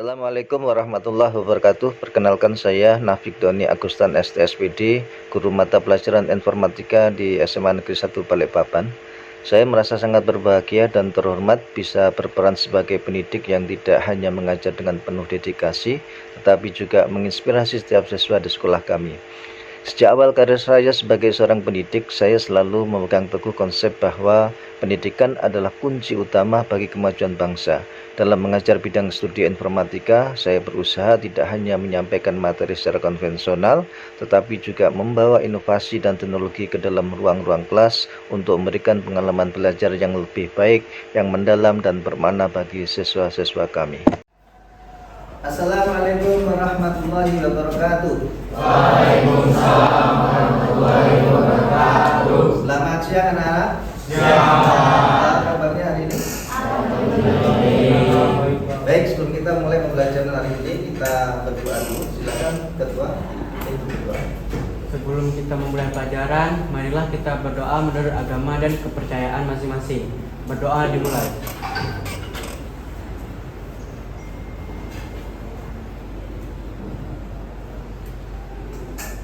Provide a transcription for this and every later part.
Assalamualaikum warahmatullahi wabarakatuh. Perkenalkan saya Nafik Doni Agustan STSPD, Guru Mata Pelajaran Informatika di SMA Negeri 1 Balikpapan. Saya merasa sangat berbahagia dan terhormat bisa berperan sebagai pendidik yang tidak hanya mengajar dengan penuh dedikasi, tetapi juga menginspirasi setiap siswa di sekolah kami. Sejak awal karir saya sebagai seorang pendidik, saya selalu memegang teguh konsep bahwa pendidikan adalah kunci utama bagi kemajuan bangsa. Dalam mengajar bidang studi informatika, saya berusaha tidak hanya menyampaikan materi secara konvensional, tetapi juga membawa inovasi dan teknologi ke dalam ruang-ruang kelas untuk memberikan pengalaman belajar yang lebih baik, yang mendalam dan bermakna bagi siswa-siswa kami. Assalamualaikum warahmatullahi wabarakatuh. Waalaikumsalam warahmatullahi wabarakatuh. Selamat siang anak-anak. Siang. Apa kabarnya hari ini? Baik, sebelum kita mulai pembelajaran hari ini, kita berdoa dulu. Silakan ketua. Sebelum kita memulai pelajaran, marilah kita berdoa menurut agama dan kepercayaan masing-masing. Berdoa dimulai.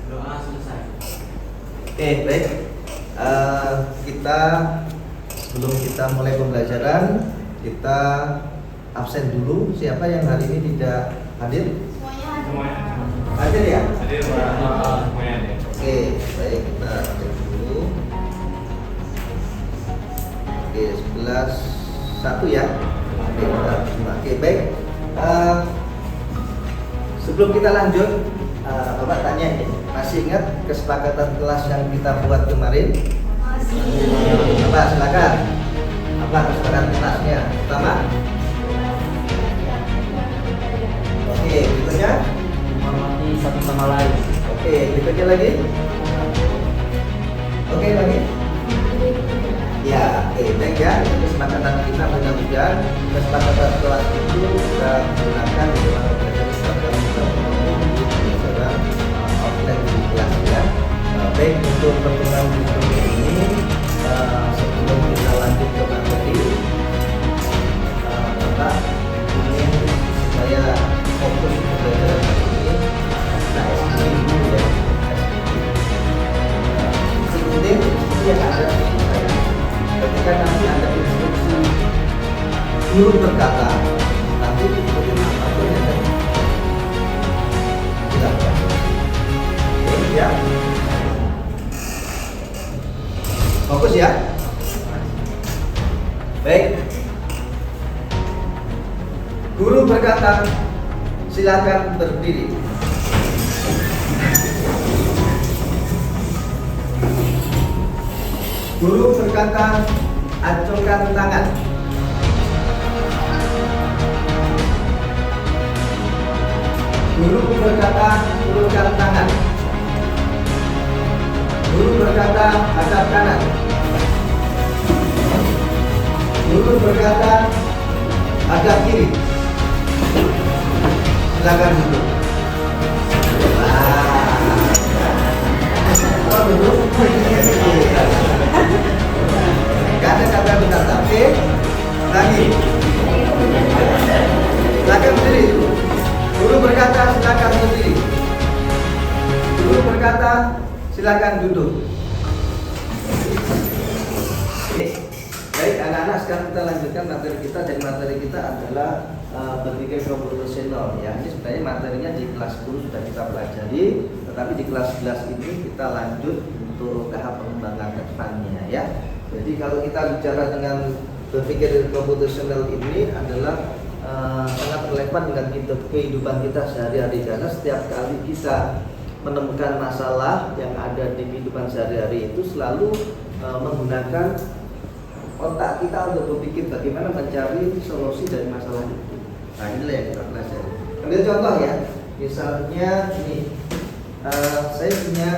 Doa selesai. Oke, baik. Kita sebelum kita mulai pembelajaran, kita absen dulu. Siapa yang hari ini tidak hadir? Semuanya. Hadir ya? Hadir semuanya. Oke, baik, kita absen dulu. Oke, 11-1 ya. Oke, baik. Sebelum kita lanjut, Bapak tanya ini, masih ingat kesepakatan kelas yang kita buat kemarin? Bapak silakan. Apa kesepakatan kelasnya? Pertama? Oke, berikutnya? Menghormati satu sama lain. Oke, berikutnya lagi? Oke, lagi? Ya, oke, baik ya. Itu kesepakatan kita, mudah-mudahan kesepakatan kelas itu kita gunakan di dalam belajar kesepakatan kita pelajaran offline di kelas ya. Baik, untuk pertemuan ini sebelum kita lanjut ke materi, Bapak ingin supaya fokus ke pelajaran hari ini, kita SDI dulu ya. Ikutin itu yang ada di saya. Ketika nanti ada instruksi guru berkata, nanti ikutin apapun yang ada. Silakan. Oke, ya. Fokus ya. Baik. Guru berkata, silakan berdiri. Guru berkata, acungkan tangan. Guru berkata, turunkan tangan. Guru berkata, hadap kanan. Guru berkata, hadap kiri. Silakan duduk. Oh, duduk. Gak ada kata berkata. Oke, lagi. Silakan berdiri. Guru berkata, silakan berdiri. Guru berkata, silakan duduk. Oke. Baik anak-anak, sekarang kita lanjutkan materi kita. Dan materi kita adalah berpikir komputasional ya. Ini sebenarnya materinya di kelas 10 sudah kita pelajari, tetapi di kelas 11 ini kita lanjut untuk tahap pengembangan depannya ya. Jadi kalau kita bicara dengan berpikir komputasional ini adalah sangat relevan dengan kehidupan kita sehari-hari, karena setiap kali kita menemukan masalah yang ada di kehidupan sehari-hari itu selalu menggunakan otak kita untuk berpikir bagaimana mencari solusi dari masalah itu. Nah, inilah yang kita pelajari. Ambil contoh ya, misalnya ini, saya punya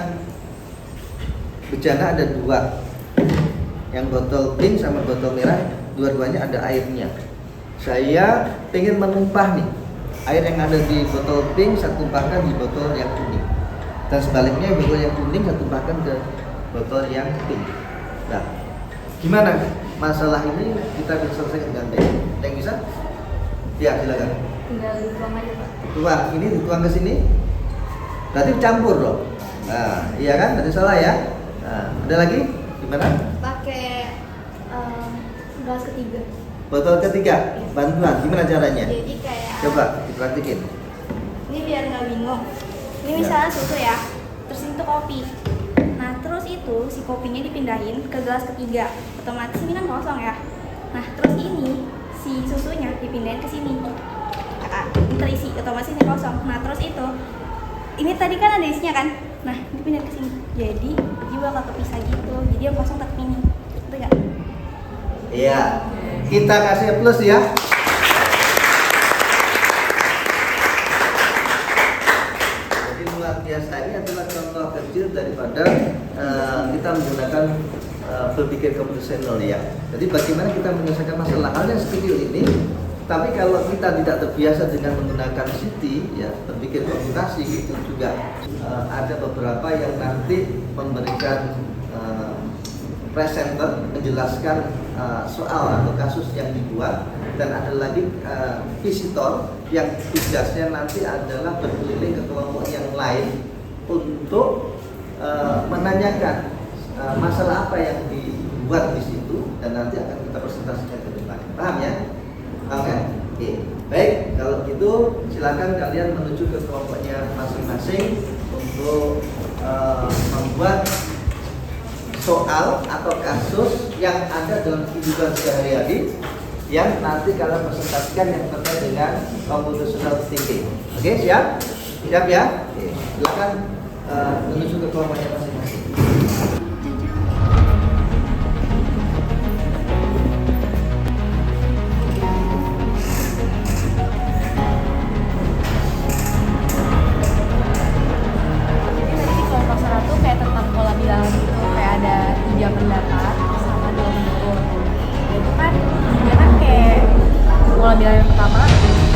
bejana ada dua, yang botol pink sama botol merah, dua-duanya ada airnya. Saya ingin menumpah nih air yang ada di botol pink, saya tumpahkan di botol yang kuning, dan sebaliknya botol yang kuning saya tumpahkan ke botol yang pink. Nah, gimana masalah ini kita bisa selesaikan dengan baik? Yang bisa? Ya, silakan. tinggal dituang aja Pak. Tuang, ini dituang ke sini. Berarti campur loh. Nah, iya kan? Berarti salah ya. Nah, ada lagi? Gimana? Pakai gelas ketiga. Botol ketiga, bantuan. Gimana caranya? Jadi kayak Coba dipraktikin. ini biar nggak bingung. Ini Ya. misalnya susu ya, terus itu kopi. Nah terus itu si kopinya dipindahin ke gelas ketiga. Otomatis ini kan kosong ya. Nah terus ini si susunya dipindahin ke sini. Ini terisi, otomatis ini kosong. Nah terus itu, ini tadi kan ada isinya kan? Nah dipindahin ke sini. Jadi dia bakal kepisah gitu. Jadi yang kosong tetap ini. Betul nggak? Iya. Kita kasih plus ya. Jadi luar biasa, ini adalah contoh kecil daripada kita menggunakan berpikir komputasional ya. Jadi bagaimana kita menyelesaikan masalah hal yang sekecil ini. Tapi kalau kita tidak terbiasa dengan menggunakan CT ya, berpikir komputasi itu juga ada beberapa yang nanti memberikan presenter menjelaskan soal atau kasus yang dibuat, dan ada lagi visitor yang tugasnya nanti adalah berkeliling ke kelompok yang lain untuk menanyakan masalah apa yang dibuat di situ, dan nanti akan kita presentasikan ke depan. Paham ya? Oke. Baik, kalau gitu silakan kalian menuju ke kelompoknya masing-masing untuk membuat soal atau kasus yang ada dalam kehidupan sehari-hari yang nanti kalian presentasikan yang terkait dengan computational thinking. Oke, siap? Siap ya? Silakan menuju ke kelompoknya masing-masing. Jadi di kelompok 1 kayak tentang pola bilangan gitu, kayak ada 3 pendapat sama 2 menurut. Itu kan dia kan kayak pola bilangan yang pertama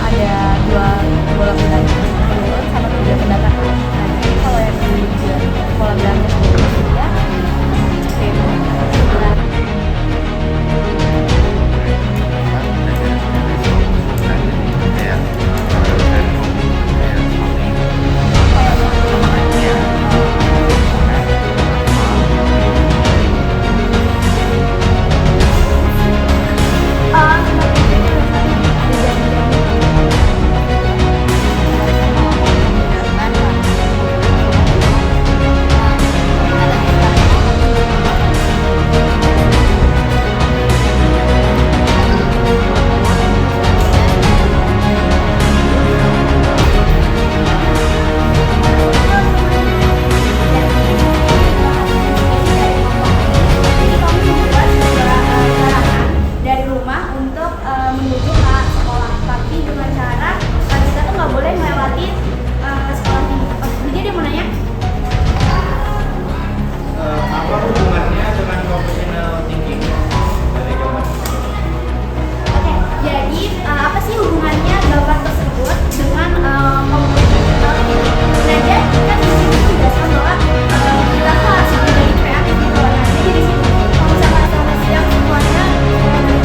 ada 2 pola bilangan menurut sama 3 pendapat. Nah jadi kalau yang di pola bilangan menurut dia kayak itu dari rumah untuk menuju ke sekolah, tapi dengan cara kita tuh nggak boleh melewati sekolah ini. Jadi dia mau nanya, Apa hubungannya dengan computational thinking dari gambar? oke, jadi apa sih hubungannya gambar tersebut dengan computational thinking? Nah, dia kan di sini menjelaskan bahwa kita tuh harus menjadi kreatif gitu. Nah, jadi di sini kalau misalkan sama siang semuanya dari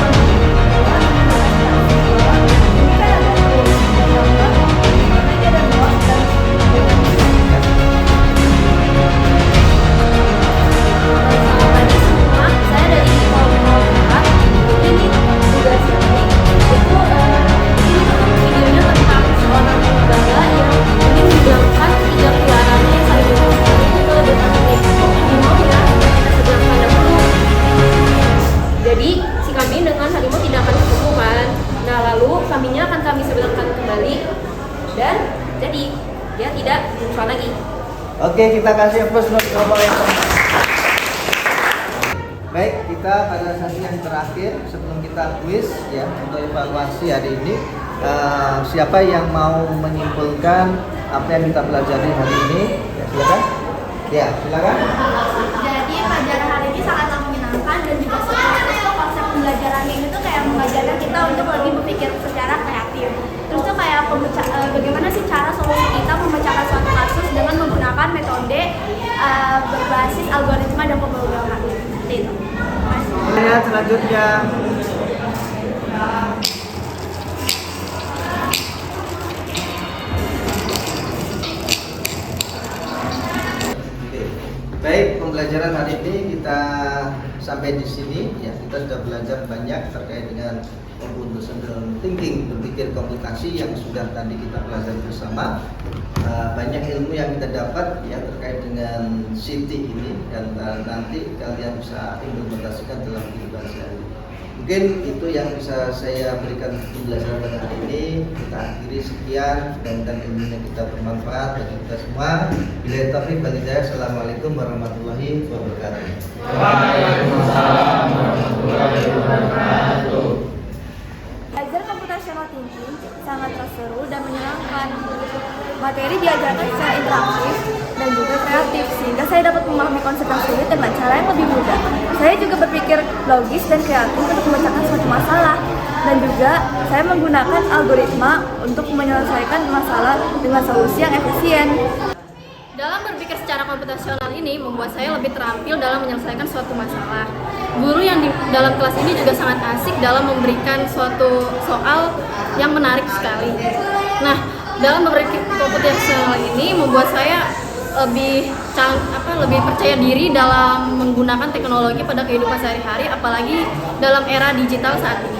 ini kan ada tuh gambar, nanti ada box dan pagi semua, saya dari kelompok 4. Ini tugas kami itu videonya tentang seorang penggala yang ingin menjalankan 3 pilaranya yang saling berhubungan ke depan ini. Harimau ya, kita sedangkan dahulu. Jadi si kambing dengan harimau tidak akan ketemu kan. Nah lalu kambingnya akan kami sebelahkan kembali dan jadi dia tidak muncul lagi. Oke, kita kasih plus untuk kelompok yang pertama. Baik, kita pada sesi yang terakhir sebelum kita quiz ya untuk evaluasi hari ini, siapa yang mau menyimpulkan apa yang kita pelajari hari ini? Ya, silakan. Ya, silakan. Jadi pelajaran hari ini sangatlah menyenangkan dan juga seru. Itu konsep pembelajarannya ini tuh kayak mengajarkan kita untuk lebih berpikir secara kreatif. Terus tuh kayak bagaimana sih cara solusi kita memecahkan suatu kasus dengan menggunakan metode berbasis algoritma dan pemrograman. Seperti itu. Ya, selanjutnya. pembelajaran hari ini kita sampai di sini ya. Kita sudah belajar banyak terkait dengan computational thinking, berpikir komputasi yang sudah tadi kita pelajari bersama. Banyak ilmu yang kita dapat ya terkait dengan City ini, dan nanti kalian bisa implementasikan dalam kehidupan sehari. Mungkin itu yang bisa saya berikan pembelajaran pada hari ini. Kita akhiri sekian, mudah-mudahan ilmunya kita bermanfaat bagi kita semua. Bila taufik wal hidayah. Assalamualaikum warahmatullahi wabarakatuh. Waalaikumsalam warahmatullahi wabarakatuh. Belajar computational thinking sangat seru dan menyenangkan. Materi diajarkan secara interaktif dan juga kreatif, sehingga saya dapat memahami konsep yang sulit dengan cara yang lebih mudah. Saya juga berpikir logis dan kreatif untuk memecahkan suatu masalah, dan juga saya menggunakan algoritma untuk menyelesaikan masalah dengan solusi yang efisien. Dalam berpikir secara komputasional ini membuat saya lebih terampil dalam menyelesaikan suatu masalah. Guru yang di dalam kelas ini juga sangat asik dalam memberikan suatu soal yang menarik sekali. Nah, dalam berpikir komputasional ini membuat saya lebih percaya diri dalam menggunakan teknologi pada kehidupan sehari-hari, apalagi dalam era digital saat ini.